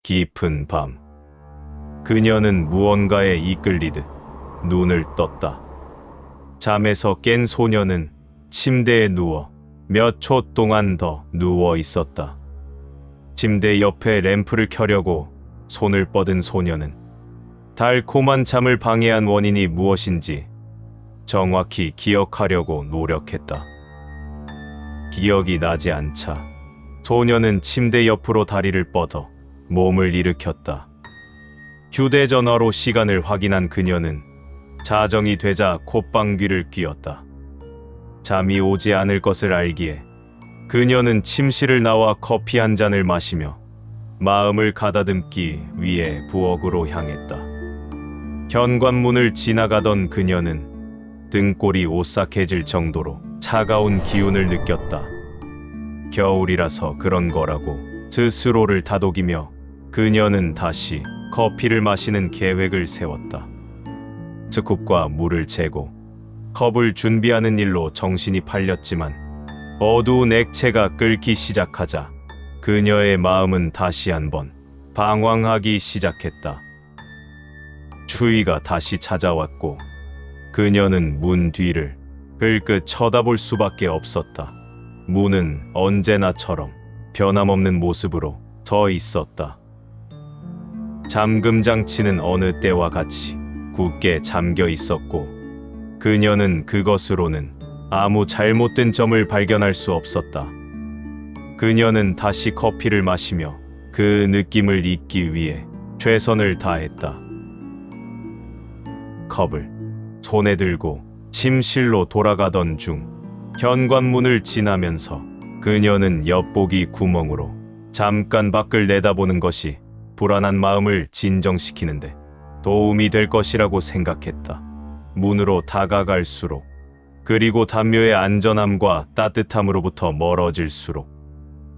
깊은 밤, 그녀는 무언가에 이끌리듯 눈을 떴다. 잠에서 깬 소녀는 침대에 누워 몇 초 동안 더 누워 있었다. 침대 옆에 램프를 켜려고 손을 뻗은 소녀는 달콤한 잠을 방해한 원인이 무엇인지 정확히 기억하려고 노력했다. 기억이 나지 않자 소녀는 침대 옆으로 다리를 뻗어 몸을 일으켰다. 휴대전화로 시간을 확인한 그녀는 자정이 되자 콧방귀를 뀌었다. 잠이 오지 않을 것을 알기에 그녀는 침실을 나와 커피 한 잔을 마시며 마음을 가다듬기 위해 부엌으로 향했다. 현관문을 지나가던 그녀는 등골이 오싹해질 정도로 차가운 기운을 느꼈다. 겨울이라서 그런 거라고 스스로를 다독이며 그녀는 다시 커피를 마시는 계획을 세웠다. 스쿱과 물을 재고 컵을 준비하는 일로 정신이 팔렸지만 어두운 액체가 끓기 시작하자 그녀의 마음은 다시 한번 방황하기 시작했다. 추위가 다시 찾아왔고 그녀는 문 뒤를 흘끗 쳐다볼 수밖에 없었다. 문은 언제나처럼 변함없는 모습으로 서 있었다. 잠금 장치는 어느 때와 같이 굳게 잠겨 있었고 그녀는 그것으로는 아무 잘못된 점을 발견할 수 없었다. 그녀는 다시 커피를 마시며 그 느낌을 잊기 위해 최선을 다했다. 컵을 손에 들고 침실로 돌아가던 중 현관문을 지나면서 그녀는 엿보기 구멍으로 잠깐 밖을 내다보는 것이 불안한 마음을 진정시키는데 도움이 될 것이라고 생각했다. 문으로 다가갈수록 그리고 담요의 안전함과 따뜻함으로부터 멀어질수록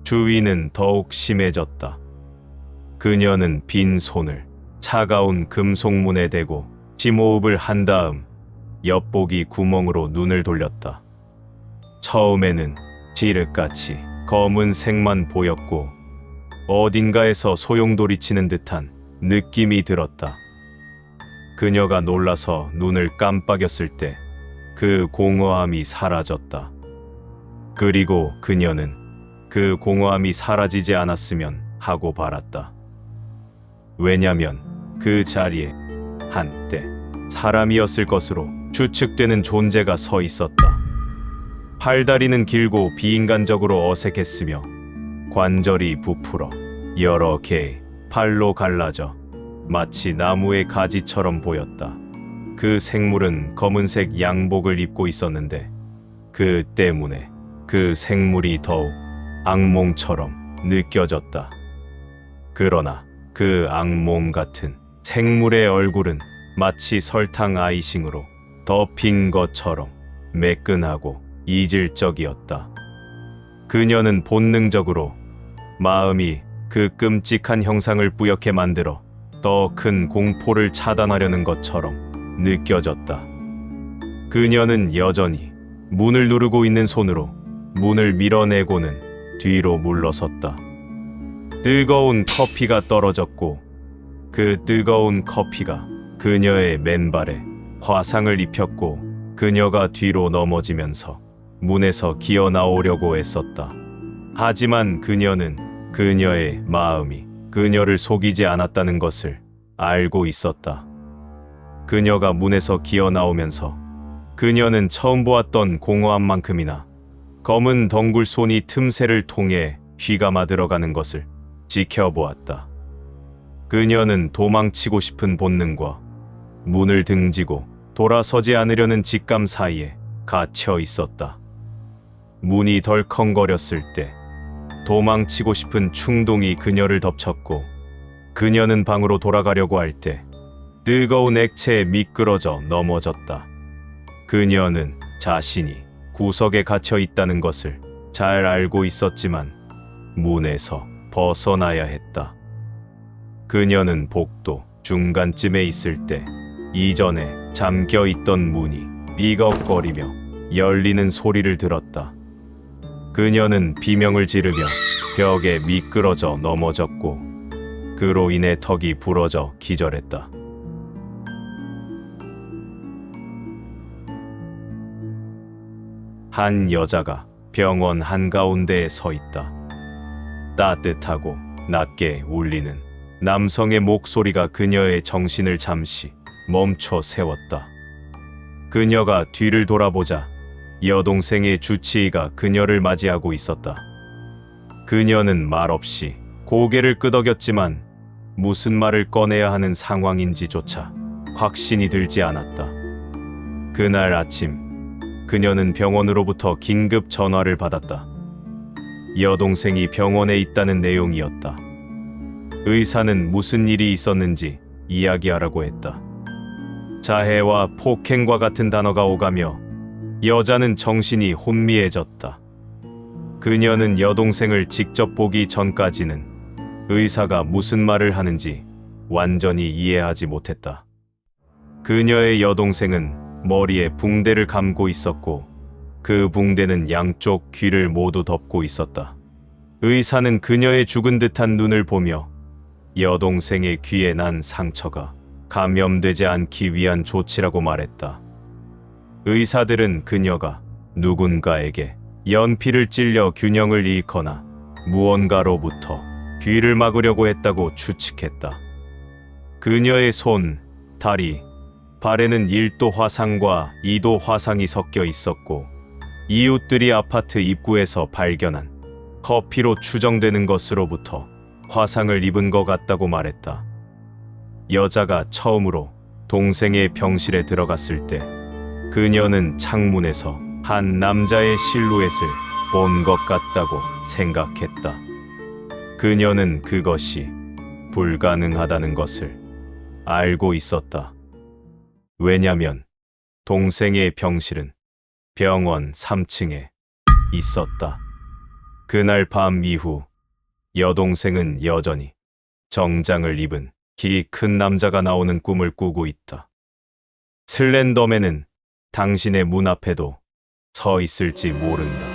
주위는 더욱 심해졌다. 그녀는 빈 손을 차가운 금속문에 대고 심호흡을 한 다음 엿보기 구멍으로 눈을 돌렸다. 처음에는 지륵같이 검은색만 보였고 어딘가에서 소용돌이치는 듯한 느낌이 들었다. 그녀가 놀라서 눈을 깜빡였을 때 그 공허함이 사라졌다. 그리고 그녀는 그 공허함이 사라지지 않았으면 하고 바랐다. 왜냐면 그 자리에 한때 사람이었을 것으로 추측되는 존재가 서 있었다. 팔다리는 길고 비인간적으로 어색했으며 관절이 부풀어 여러 개의 팔로 갈라져 마치 나무의 가지처럼 보였다. 그 생물은 검은색 양복을 입고 있었는데 그 때문에 그 생물이 더욱 악몽처럼 느껴졌다. 그러나 그 악몽 같은 생물의 얼굴은 마치 설탕 아이싱으로 덮인 것처럼 매끈하고 이질적이었다. 그녀는 본능적으로 마음이 그 끔찍한 형상을 뿌옇게 만들어 더 큰 공포를 차단하려는 것처럼 느껴졌다. 그녀는 여전히 문을 누르고 있는 손으로 문을 밀어내고는 뒤로 물러섰다. 뜨거운 커피가 떨어졌고 그 뜨거운 커피가 그녀의 맨발에 화상을 입혔고 그녀가 뒤로 넘어지면서 문에서 기어 나오려고 애썼다. 하지만 그녀는 그녀의 마음이 그녀를 속이지 않았다는 것을 알고 있었다. 그녀가 문에서 기어 나오면서 그녀는 처음 보았던 공허함만큼이나 검은 덩굴 손이 틈새를 통해 휘감아 들어가는 것을 지켜보았다. 그녀는 도망치고 싶은 본능과 문을 등지고 돌아서지 않으려는 직감 사이에 갇혀 있었다. 문이 덜컹거렸을 때 도망치고 싶은 충동이 그녀를 덮쳤고 그녀는 방으로 돌아가려고 할 때 뜨거운 액체에 미끄러져 넘어졌다. 그녀는 자신이 구석에 갇혀 있다는 것을 잘 알고 있었지만 문에서 벗어나야 했다. 그녀는 복도 중간쯤에 있을 때 이전에 잠겨 있던 문이 삐걱거리며 열리는 소리를 들었다. 그녀는 비명을 지르며 벽에 미끄러져 넘어졌고 그로 인해 턱이 부러져 기절했다. 한 여자가 병원 한가운데에 서 있다. 따뜻하고 낮게 울리는 남성의 목소리가 그녀의 정신을 잠시 멈춰 세웠다. 그녀가 뒤를 돌아보자 여동생의 주치의가 그녀를 맞이하고 있었다. 그녀는 말없이 고개를 끄덕였지만 무슨 말을 꺼내야 하는 상황인지조차 확신이 들지 않았다. 그날 아침 그녀는 병원으로부터 긴급 전화를 받았다. 여동생이 병원에 있다는 내용이었다. 의사는 무슨 일이 있었는지 이야기하라고 했다. 자해와 폭행과 같은 단어가 오가며 여자는 정신이 혼미해졌다. 그녀는 여동생을 직접 보기 전까지는 의사가 무슨 말을 하는지 완전히 이해하지 못했다. 그녀의 여동생은 머리에 붕대를 감고 있었고 그 붕대는 양쪽 귀를 모두 덮고 있었다. 의사는 그녀의 죽은 듯한 눈을 보며 여동생의 귀에 난 상처가 감염되지 않기 위한 조치라고 말했다. 의사들은 그녀가 누군가에게 연필을 찔려 균형을 잃거나 무언가로부터 귀를 막으려고 했다고 추측했다. 그녀의 손, 다리, 발에는 1도 화상과 2도 화상이 섞여 있었고 이웃들이 아파트 입구에서 발견한 커피로 추정되는 것으로부터 화상을 입은 것 같다고 말했다. 여자가 처음으로 동생의 병실에 들어갔을 때 그녀는 창문에서 한 남자의 실루엣을 본 것 같다고 생각했다. 그녀는 그것이 불가능하다는 것을 알고 있었다. 왜냐면 동생의 병실은 병원 3층에 있었다. 그날 밤 이후 여동생은 여전히 정장을 입은 키 큰 남자가 나오는 꿈을 꾸고 있다. 슬렌더맨은 당신의 문 앞에도 서 있을지 모른다.